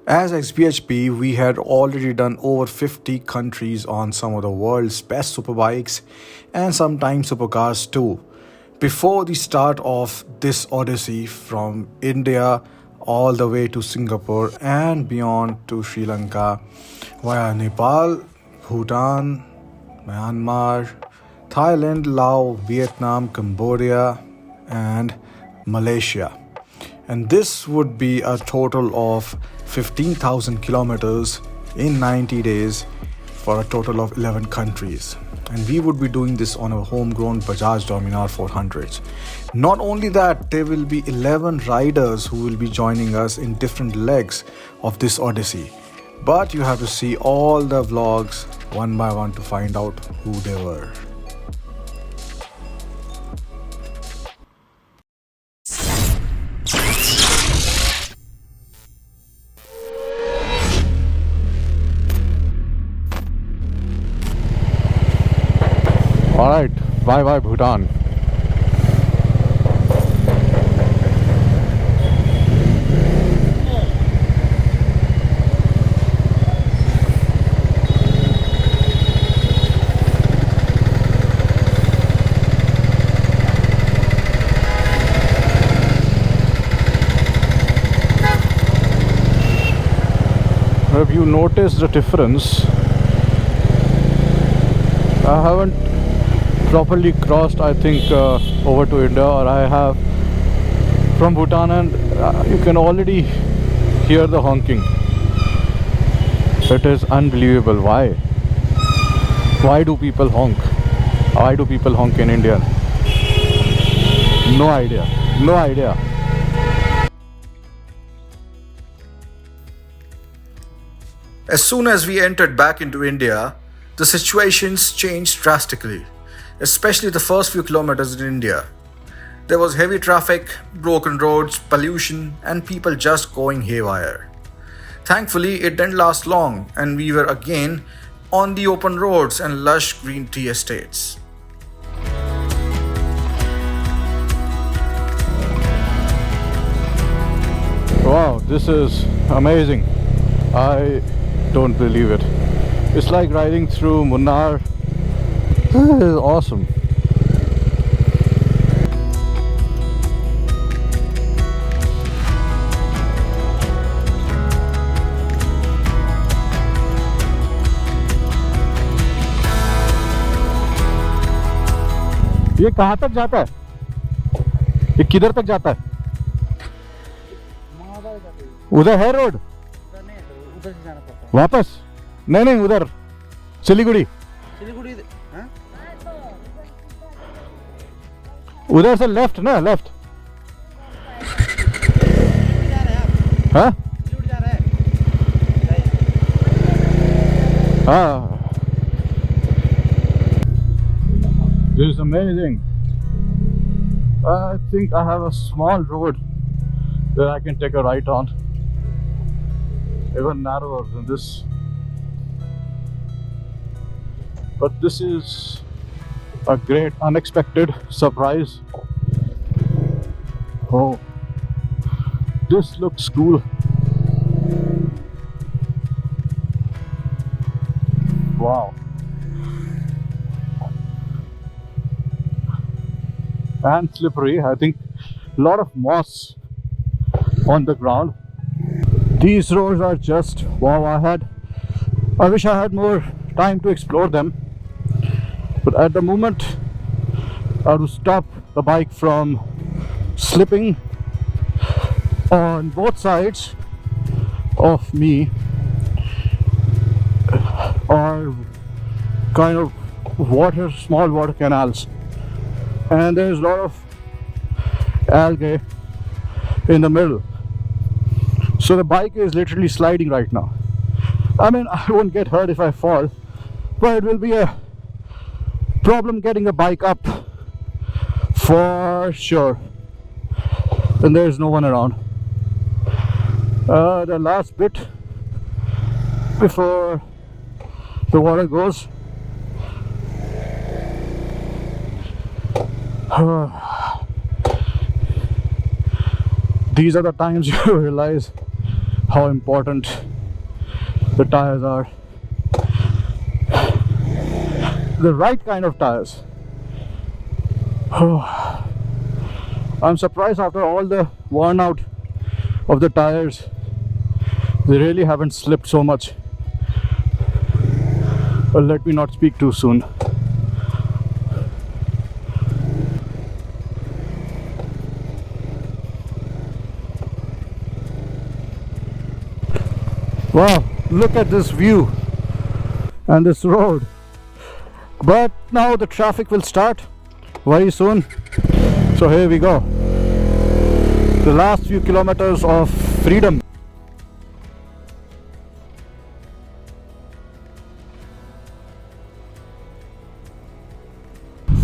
As xBhp, we had already done over 50 countries on some of the world's best superbikes and sometimes supercars too. Before the start of this Odyssey from India all the way to Singapore and beyond to Sri Lanka via Nepal, Bhutan, Myanmar, Thailand, Laos, Vietnam, Cambodia and Malaysia. And this would be a total of 15,000 kilometers in 90 days for a total of 11 countries. And we would be doing this on a homegrown Bajaj Dominar 400s. Not only that, there will be 11 riders who will be joining us in different legs of this Odyssey. But you have to see all the vlogs one by one to find out who they were. Alright, bye bye Bhutan. Have you noticed the difference? I haven't properly crossed, I think, over to India, or I have from Bhutan, and you can already hear the honking. It is unbelievable. Why do people honk? Why do people honk in India? No idea. As soon as we entered back into India, the situations changed drastically, especially the first few kilometers in India. There was heavy traffic, broken roads, pollution, and people just going haywire. Thankfully, it didn't last long, and we were again on the open roads and lush green tea estates. Wow, this is amazing. I don't believe it. It's like riding through Munnar. This is awesome. ये कहाँ तक जाता है? ये किधर तक जाता है? उधर है रोड? उधर से जाना पड़ता है। वापस? नहीं उधर सिलीगुड़ी हाँ? उधर से लेफ्ट ना, लेफ्ट हाँ हाँ. This is amazing. I think I have a small road that I can take a right on, even narrower than this. But this is a great unexpected surprise. Oh, this looks cool. Wow. And slippery. I think a lot of moss on the ground. These roads are just wow. I wish I had more time to explore them, but at the moment I have to stop the bike from slipping. On both sides of me are kind of small water canals, and there's a lot of algae in the middle, so the bike is literally sliding right now. I mean, I won't get hurt if I fall, but it will be a problem getting the bike up for sure, and there's no one around. The last bit before the water goes, These are the times you realize how important the tires are. The right kind of tires. I'm surprised after all the worn out of the tires, they really haven't slipped so much. But let me not speak too soon. Wow, look at this view and this road. But now the traffic will start very soon. So here we go. The last few kilometers of freedom.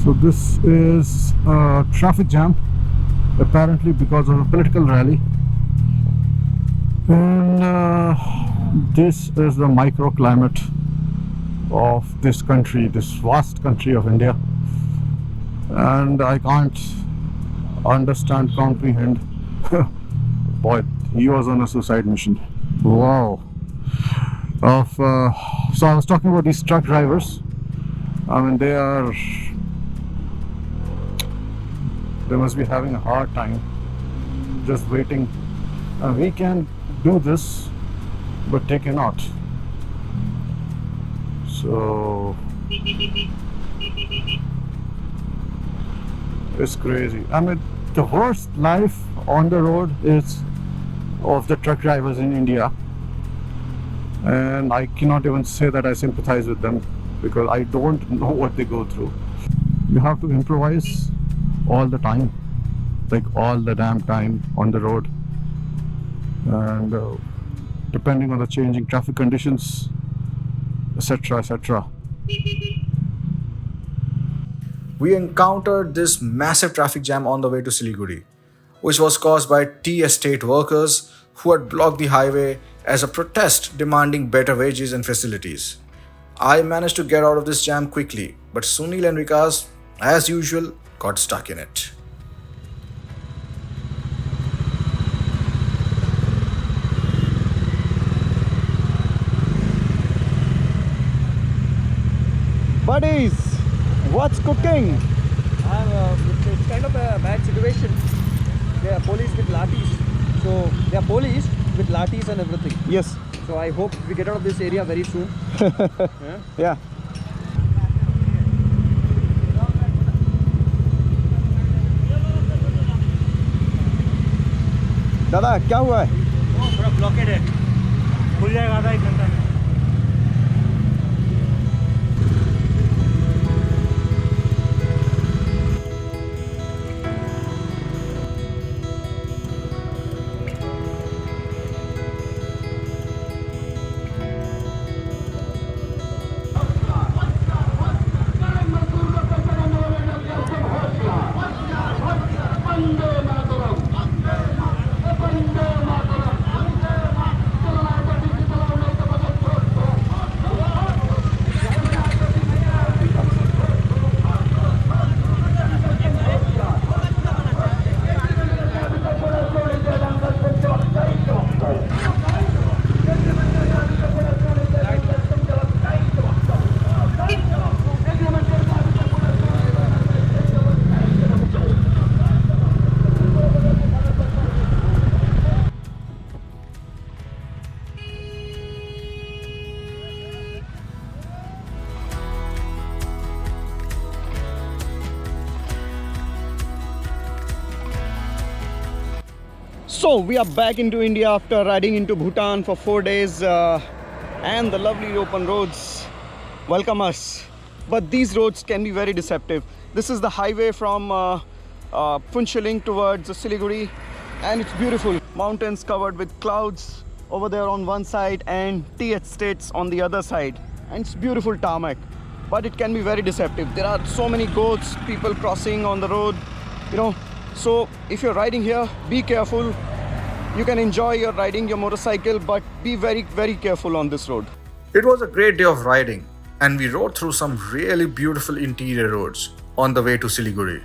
So this is a traffic jam, apparently because of a political rally. And this is the microclimate of this country, this vast country of India. And I can't understand, comprehend. Boy, he was on a suicide mission. Wow. So I was talking about these truck drivers. I mean, they must be having a hard time just waiting. We can do this, but they cannot. So it's crazy. I mean, the worst life on the road is of the truck drivers in India, and I cannot even say that I sympathize with them because I don't know what they go through. You have to improvise all the time, like all the damn time on the road, and depending on the changing traffic conditions, etc., etc. We encountered this massive traffic jam on the way to Siliguri, which was caused by tea estate workers who had blocked the highway as a protest demanding better wages and facilities. I managed to get out of this jam quickly, but Sunil and Vikas, as usual, got stuck in it. Buddies, what's cooking? It's kind of a bad situation. There are police with lathis. So they are police with lathis and everything. Yes. So I hope we get out of this area very soon. Yeah. दादा क्या हुआ है? पूरा blockade है, खुल जाएगा आधा एक घंटा में। So we are back into India after riding into Bhutan for 4 days and the lovely open roads welcome us. But these roads can be very deceptive. This is the highway from Phuentsholing towards Siliguri, and it's beautiful. Mountains covered with clouds over there on one side and tea estates on the other side. And it's beautiful tarmac, but it can be very deceptive. There are so many goats, people crossing on the road, you know. So if you're riding here, be careful. You can enjoy your riding your motorcycle, but be very, very careful on this road. It was a great day of riding, and we rode through some really beautiful interior roads on the way to Siliguri.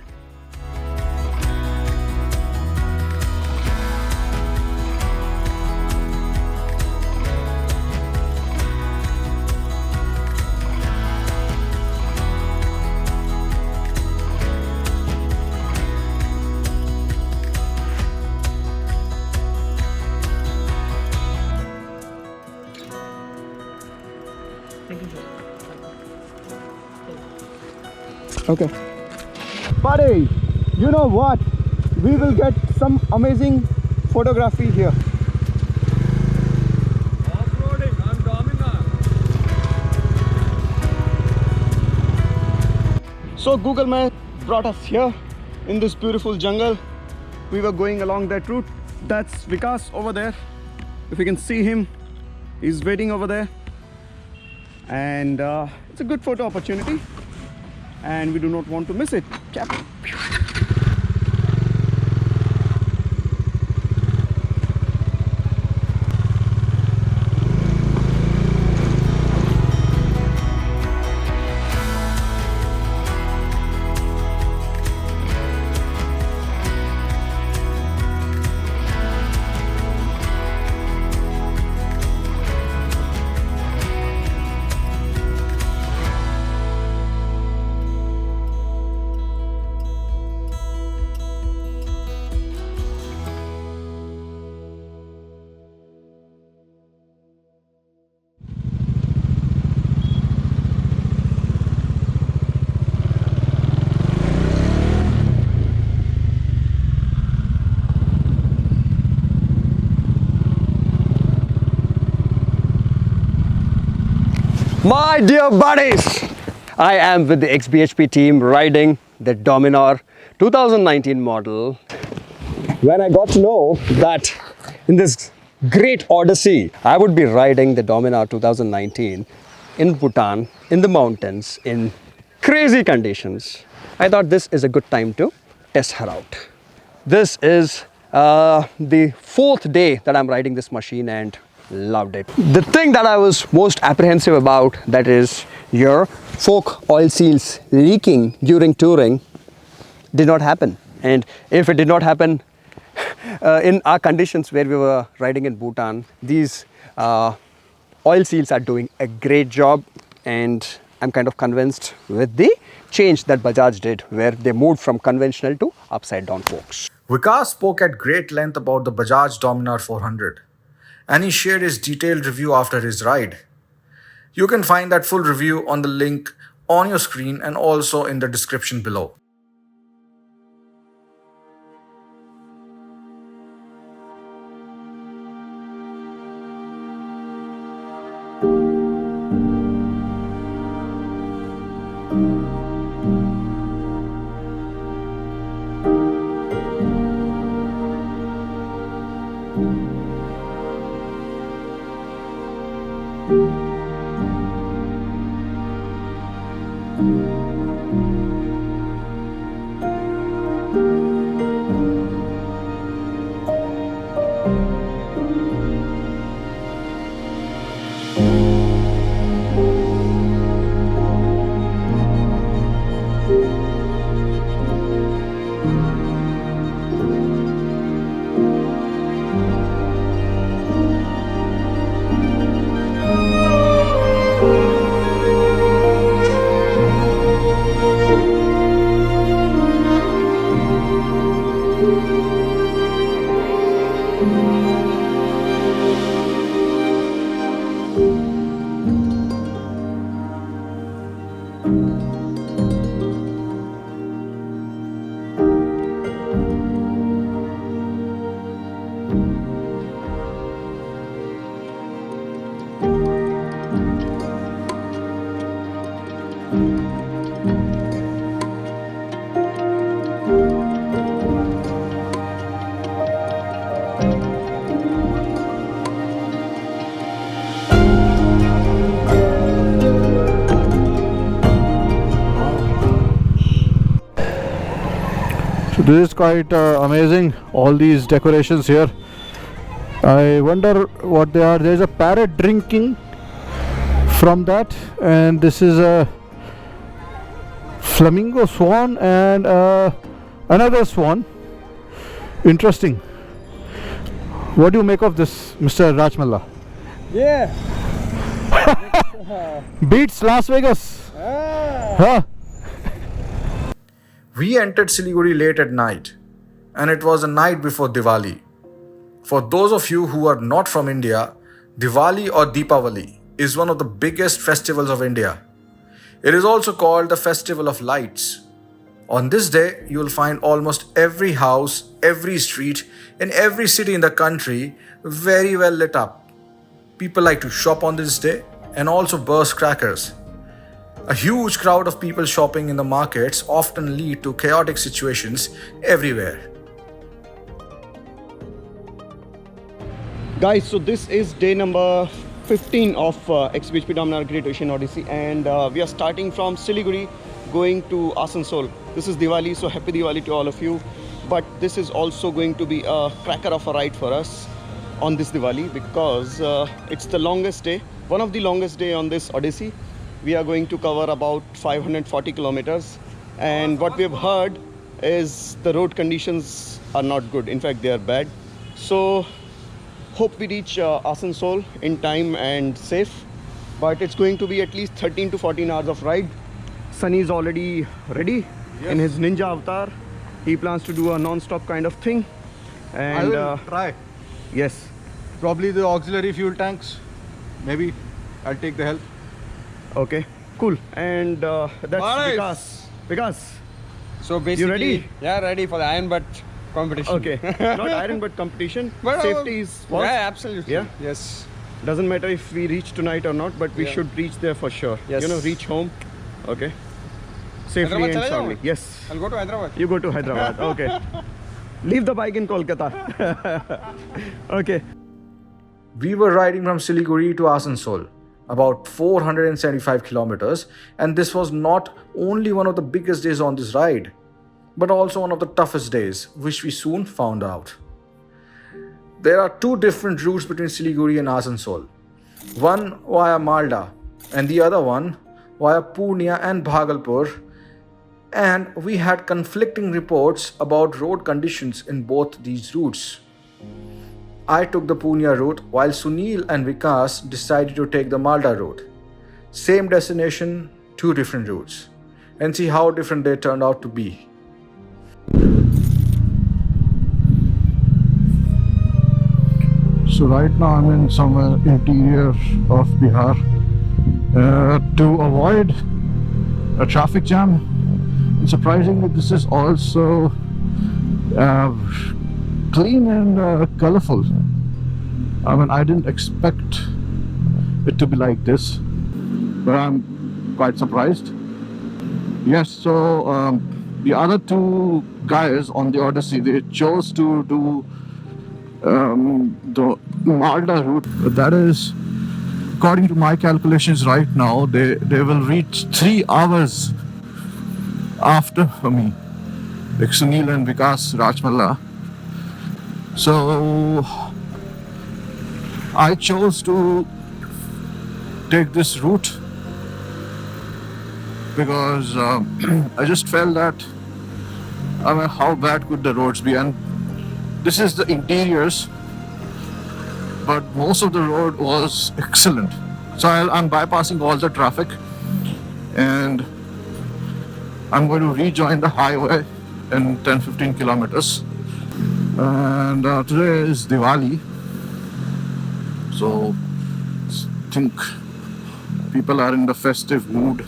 Okay. Buddy, you know what? We will get some amazing photography here. Off-roading on Dominar. So Google Map brought us here in this beautiful jungle. We were going along that route. That's Vikas over there. If you can see him, he's waiting over there. And it's a good photo opportunity. And we do not want to miss it. Cap. My dear buddies, I am with the xBhp team riding the Dominar 2019 model. When I got to know that in this great Odyssey, I would be riding the Dominar 2019 in Bhutan, in the mountains, in crazy conditions, I thought this is a good time to test her out. This is the fourth day that I'm riding this machine and loved it. The thing that I was most apprehensive about, that is your fork oil seals leaking during touring, did not happen. And if it did not happen in our conditions where we were riding in Bhutan, these oil seals are doing a great job, and I'm kind of convinced with the change that Bajaj did, where they moved from conventional to upside down forks. Vikas spoke at great length about the Bajaj Dominar 400, and he shared his detailed review after his ride. You can find that full review on the link on your screen and also in the description below. So this is quite amazing, all these decorations here. I wonder what they are. There's a parrot drinking from that, and this is a flamingo swan and another swan. Interesting. What do you make of this, Mr. Rachamalla? Yeah. Beats Las Vegas. Huh? We entered Siliguri late at night, and it was a night before Diwali. For those of you who are not from India, Diwali or Deepavali is one of the biggest festivals of India. It is also called the Festival of Lights. On this day, you will find almost every house, every street, in every city in the country very well lit up. People like to shop on this day and also burst crackers. A huge crowd of people shopping in the markets often lead to chaotic situations everywhere. Guys, so this is day number 15 of xBhp Dominar Great Ocean Odyssey, and we are starting from Siliguri going to Asansol. This is Diwali, so happy Diwali to all of you. But this is also going to be a cracker of a ride for us on this Diwali, because it's the longest day, one of the longest day on this Odyssey. We are going to cover about 540 kilometers, and what we have heard is the road conditions are not good. In fact, they are bad. So hope we reach Asansol in time and safe, but it's going to be at least 13 to 14 hours of ride. Sunny is already ready in his ninja avatar. He plans to do a non-stop kind of thing, and I will try. yes, Probably the auxiliary fuel tanks. Maybe I'll take the help. okay, cool. And that's Nice. Vikas. So basically, ready? Yeah, ready for the iron butt competition. Okay, not iron but competition. But, Safety is first. Yeah, absolutely. Yeah? Yes. Doesn't matter if we reach tonight or not, but we Yeah. should reach there for sure. Yes. You know, reach home. Okay. Safely Hyderabad and chala soundly. jaओ? Yes. I'll go to Hyderabad. You go to Hyderabad. Okay. Leave the bike in Kolkata. Okay. We were riding from Siliguri to Asansol, about 475 kilometers, and this was not only one of the biggest days on this ride, but also one of the toughest days, which we soon found out. There are two different routes between Siliguri and Asansol, one via Malda and the other one via Purnia and Bhagalpur, and we had conflicting reports about road conditions in both these routes. I took the Purnia route while Sunil and Vikas decided to take the Malda route. Same destination, two different routes. And see how different they turned out to be. So right now I'm in somewhere interior of Bihar to avoid a traffic jam. And surprisingly, this is also clean and colorful. I mean, I didn't expect it to be like this, but I'm quite surprised. Yes, so the other two guys on the Odyssey, they chose to do the Malda route. That is, according to my calculations right now, they will reach 3 hours after me, like Sunil and Vikas Rachamalla. So I chose to take this route because I just felt that, I mean, how bad could the roads be? And this is the interiors, but most of the road was excellent. So I'm bypassing all the traffic and I'm going to rejoin the highway in 10-15 kilometers. And today is Diwali, so I think people are in the festive mood.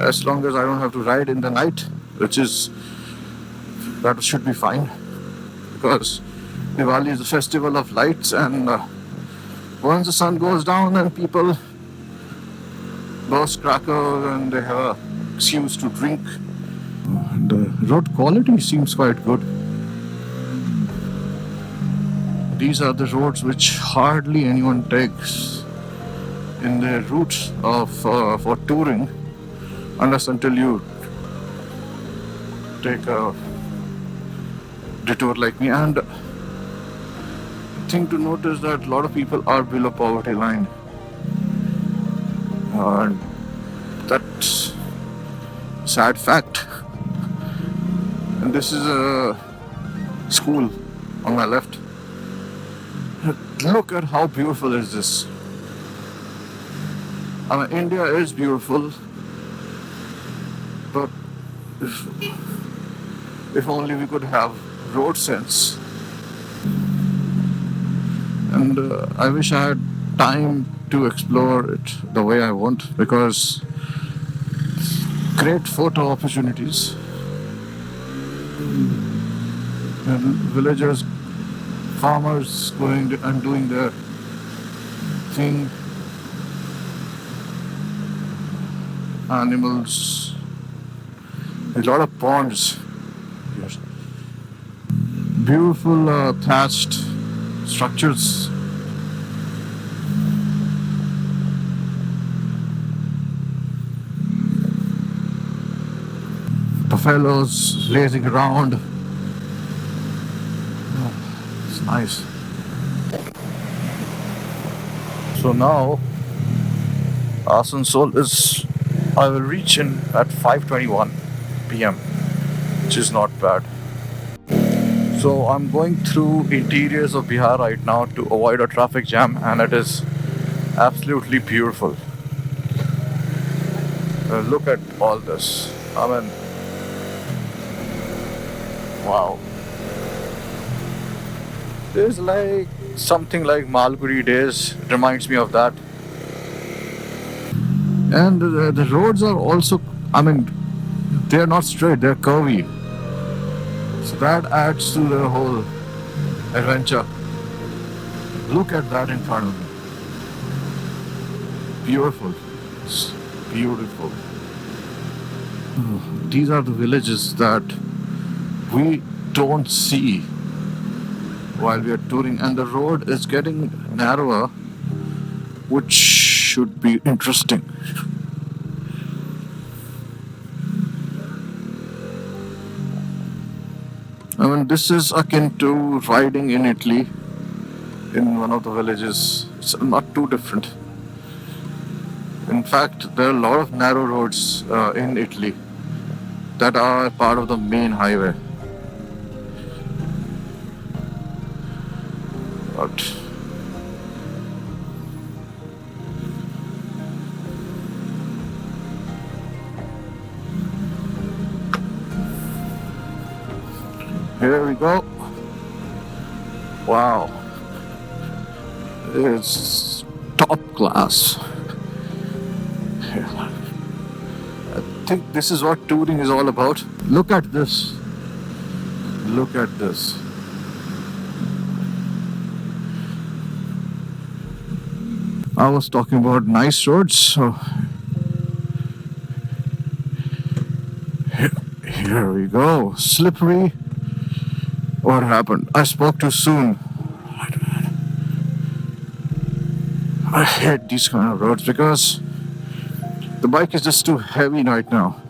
As long as I don't have to ride in the night, that should be fine, because Diwali is a festival of lights, and once the sun goes down, then people burst crackers and they have an excuse to drink. And the road quality seems quite good. These are the roads which hardly anyone takes in their routes for touring, unless until you take a detour like me. And thing to notice that a lot of people are below poverty line. That's a sad fact. And this is a school on my left. Look at how beautiful is this. I mean, India is beautiful, but if only we could have road sense. And I wish I had time to explore it the way I want, because Great photo opportunities. And villagers, farmers going and doing their thing. Animals. A lot of ponds. Yes. Beautiful thatched structures. Buffaloes lazing around. Oh, it's nice. So now Asansol is, I will reach in at 5:21 p.m., which is not bad. So I'm going through interiors of Bihar right now to avoid a traffic jam, and it is absolutely beautiful. Look at all this. I mean, wow. There's like something like Malgudi days, it reminds me of that. And the roads are also, I mean, they're not straight, they're curvy. So that adds to the whole adventure. Look at that in front of me. Beautiful. It's beautiful. These are the villages that we don't see while we are touring, and the road is getting narrower, which should be interesting. I mean, this is akin to riding in Italy in one of the villages. It's not too different. In fact, there are a lot of narrow roads in Italy that are part of the main highway. But here we go. Wow. It's top class. I think this is what touring is all about. Look at this. Look at this. I was talking about nice roads, so here we go. Slippery. What happened? I spoke too soon. I hate these kind of roads because the bike is just too heavy right now.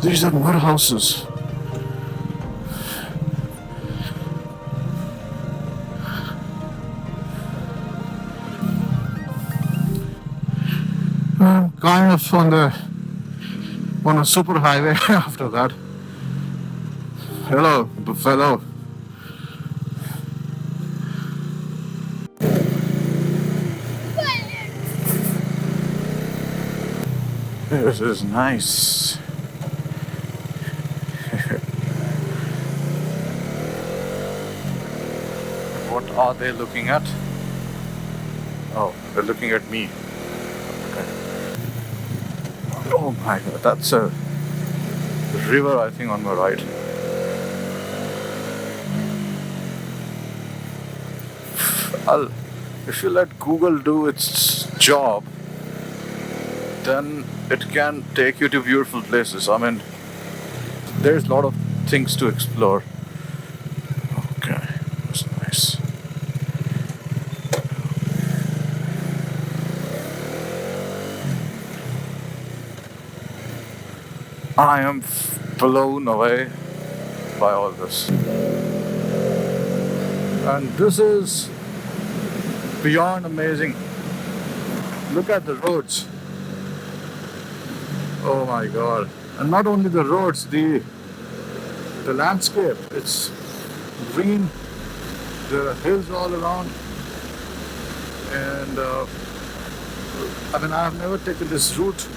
These are mud houses. Kind of on a super highway after that. Hello, buffalo. This is nice. What are they looking at? Oh, they're looking at me. Okay. Oh my god, that's a river, I think, on my right. If you let Google do its job, then it can take you to beautiful places. I mean, there's a lot of things to explore. Okay, that's nice. I am blown away by all this. And this is beyond amazing. Look at the roads. Oh my god. And not only the roads, the landscape. It's green, there are hills all around. and I've never taken this route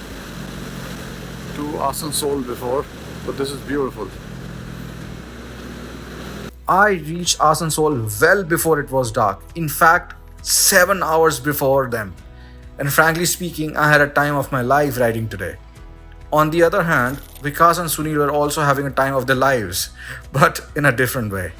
to Asansol before, but this is beautiful. I reached Asansol well before it was dark. In fact, 7 hours before them. And frankly speaking, I had a time of my life riding today. On the other hand, Vikas and Sunil were also having a time of their lives, but in a different way.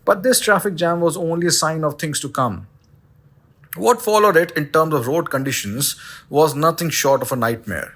But this traffic jam was only a sign of things to come. What followed it in terms of road conditions was nothing short of a nightmare.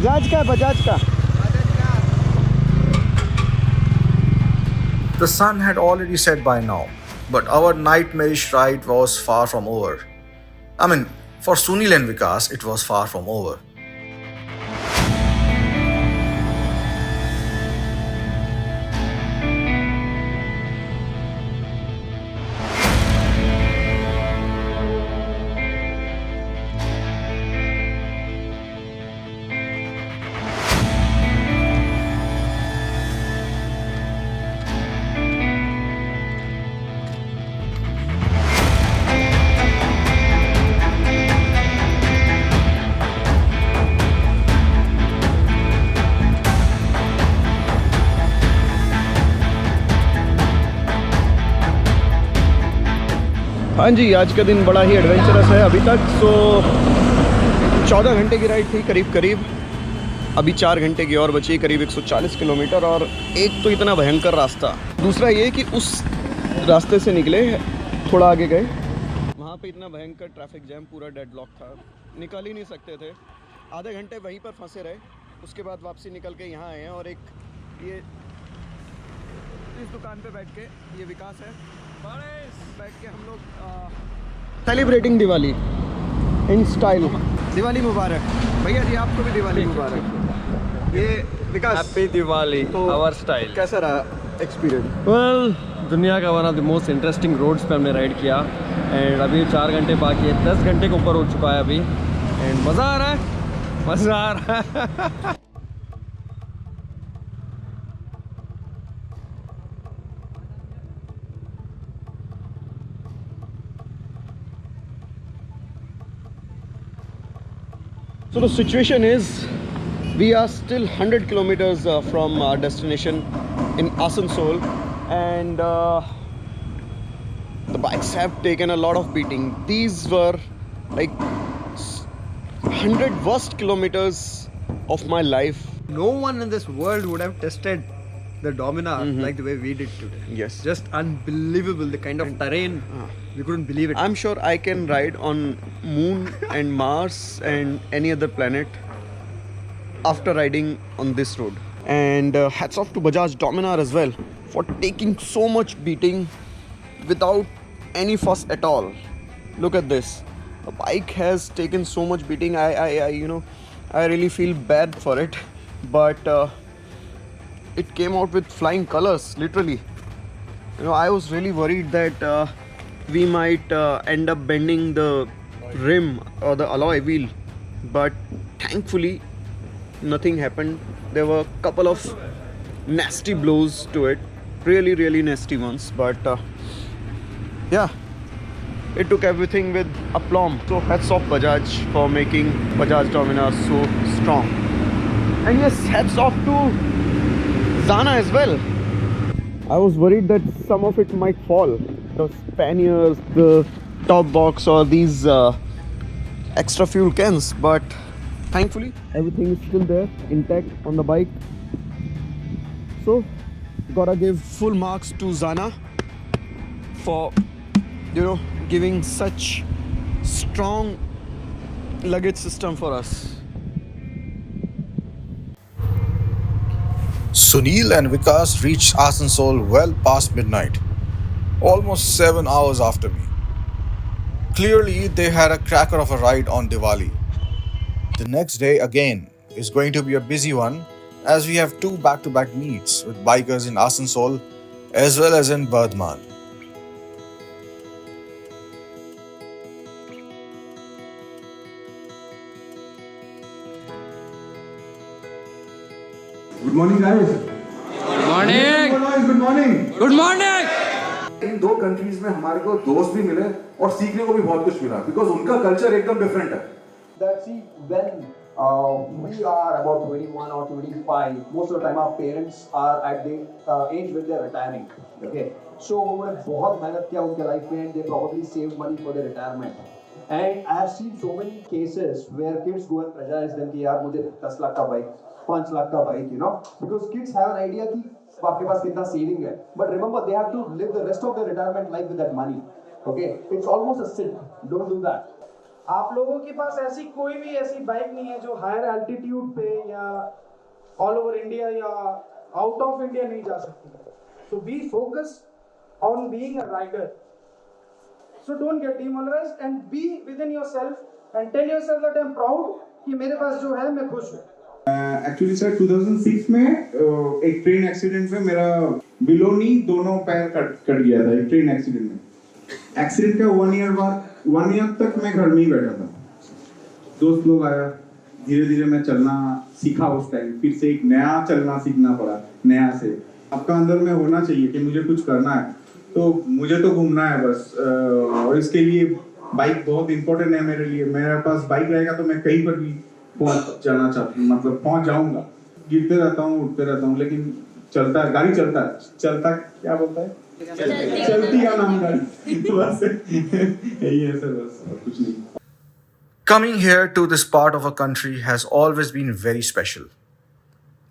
Bajaj का है, बजाज का. The sun had already set by now, but our nightmarish ride was far from over. I mean, for Sunil and Vikas, it was far from over. हाँ जी, आज का दिन बड़ा ही adventurous है अभी तक. सो 14 घंटे की राइड थी करीब करीब. अभी 4 घंटे की और बची, करीब 140 किलोमीटर. और एक तो इतना भयंकर रास्ता, दूसरा ये कि उस रास्ते से निकले, थोड़ा आगे गए, वहाँ पे इतना भयंकर ट्रैफिक जैम, पूरा डेडलॉक था, निकल ही नहीं सकते थे. आधे घंटे वहीं पर फंसे रहे. उसके बाद वापसी निकल के यहाँ आए हैं. और एक ये इस दुकान पे बैठ के, ये विकास है, बैठ के हम लोग celebrating Diwali in style. Diwali मुबारक भैया जी, आपको भी दिवाली मुबारक. ये विकास, हैप्पी दिवाली. तो आवर स्टाइल. कैसा रहा एक्सपीरियंस? वेल, दुनिया का one of the most interesting roads पे हमने राइड किया. एंड अभी 4 घंटे बाकी है, 10 घंटे के ऊपर हो चुका है अभी. एंड मज़ा आ रहा है, मज़ा आ रहा है. So the situation is, we are still 100 kilometers from our destination in Asansol, and the bikes have taken a lot of beating. These were like 100 worst kilometers of my life. No one in this world would have tested the Dominar like the way we did today. Yes. Just unbelievable, the kind of terrain. We couldn't believe it. I'm sure I can ride on Moon and Mars and any other planet after riding on this road. And hats off to Bajaj Dominar as well for taking so much beating without any fuss at all. Look at this. The bike has taken so much beating. I really feel bad for it, but it came out with flying colors, literally. I was really worried that we might end up bending the rim or the alloy wheel, but thankfully nothing happened. There were a couple of nasty blows to it, really nasty ones, but yeah, it took everything with aplomb. So hats off Bajaj for making Bajaj Dominar so strong. And yes, hats off to Zana as well. I was worried that some of it might fall, the panniers, the top box, or these extra fuel cans, but thankfully everything is still there intact on the bike. So gotta give full marks to Zana for giving such strong luggage system for us. Sunil and Vikas reached Asansol well past midnight, almost 7 hours after me. Clearly, they had a cracker of a ride on Diwali. The next day again is going to be a busy one, as we have 2 back-to-back meets with bikers in Asansol as well as in Burdwan. Good morning, guys. Good morning. Good morning. Good morning. In 2 countries में हमारे को दोस्त भी मिले और सीखने को भी बहुत कुछ मिला, बिकॉज उनका कल्चर एकदम डिफरेंट है. That see, when we are about 21 or 25, most of the time our parents are at the age when they are retiring. Okay, so उन्होंने बहुत मेहनत किया उनके लाइफ में, and they probably saved money for their retirement. And I have seen so many cases where kids go and pressurize them कि यार मुझे 10 लाख का बाइक, 5 लाख का bike, because kids have an idea कि आपके पास कितना saving है. But remember, they have to live the rest of their retirement life with that money. Okay, it's almost a sin. Don't do that. आप लोगों के पास ऐसी कोई भी ऐसी बाइक नहीं है जो हायर एल्टीट्यूड पे या ऑल ओवर इंडिया या आउट ऑफ इंडिया नहीं जा सकती. So be focused on being a rider. So don't get demoralized and be within yourself and tell yourself that I'm proud कि मेरे पास जो है मैं खुश हूँ. एक्चुअली सर 2006 में एक ट्रेन एक्सीडेंट में मेरा बिलो नी दोनों पैर कट गया था एक ट्रेन एक्सीडेंट में. एक्सीडेंट का 1 ईयर बाद 1 ईयर तक मैं घर में ही बैठा था. दोस्त लोग आया, धीरे धीरे मैं चलना सीखा. उस टाइम फिर से एक नया चलना सीखना पड़ा नया से. आपका अंदर में होना चाहिए कि मुझे कुछ करना है, तो मुझे तो घूमना है बस. और इसके लिए बाइक बहुत इंपॉर्टेंट है मेरे लिए. मेरे पास बाइक रहेगा तो मैं कहीं पर भी पहुंच जाना चाहता हूँ, मतलब पहुंच जाऊंगा. गिरते रहता हूँ, उठते रहता हूँ, लेकिन चलता है, गाड़ी चलता क्या बोलता है, चलती का नाम गाड़ी. बस यही है सर, बस और कुछ नहीं. Coming here to this part of our country has always been very special.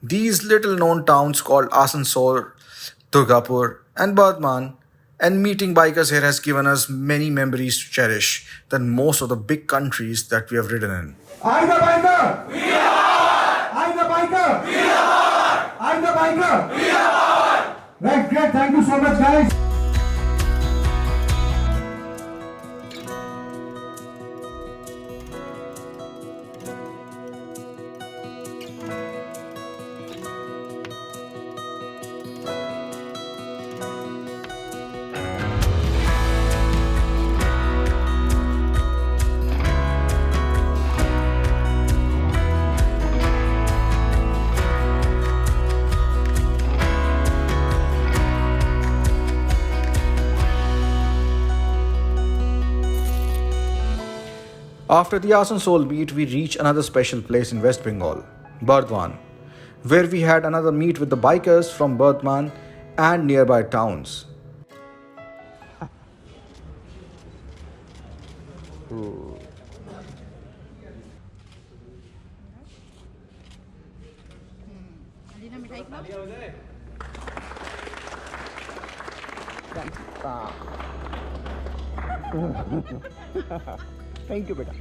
These little known towns called Asansol, Durgapur and Bardhaman, and meeting bikers here has given us many memories to cherish than most of the big countries that we have ridden in. I'm the biker! We are! I'm the biker! We are! I'm the biker! We are! Right, great, thank you so much guys! After the Asansol meet, we reach another special place in West Bengal, Bardhaman, where we had another meet with the bikers from Bardhaman and nearby towns. Thank you, beta.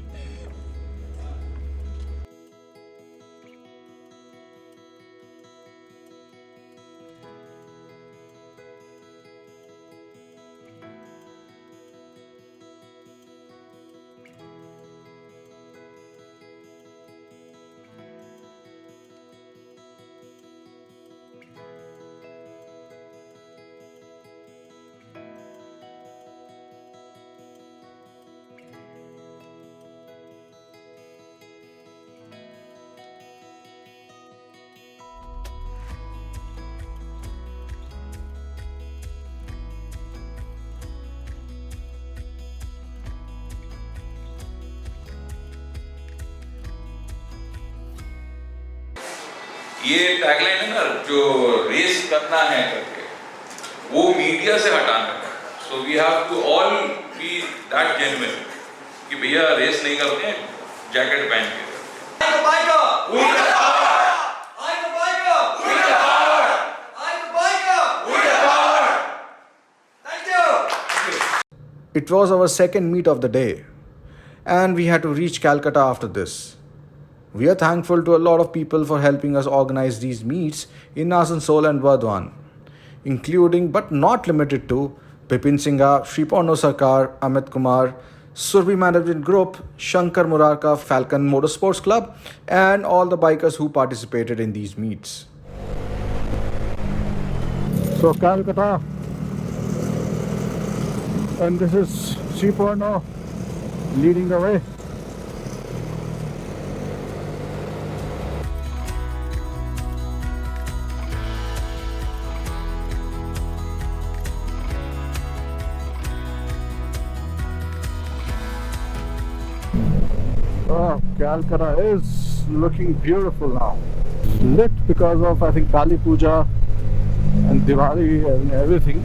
ये tagline है ना, जो race करना है करके, वो media से हटाना है. So we have to all be that genuine कि भैया रेस नहीं करते हैं जैकेट पहन के. It was our second meet of the day, and we had to reach Calcutta after this. We are thankful to a lot of people for helping us organize these meets in Asansol and Bardhaman, including but not limited to Bipin Singha, Shri Porno Sarkar, Amit Kumar, Surbi Management Group, Shankar Murarka Falcon Motorsports Club, and all the bikers who participated in these meets. So Calcutta, and this is Shri Porno leading the way. Oh, Calcutta is looking beautiful now. Lit because of, I think, Kali Puja and Diwali and everything.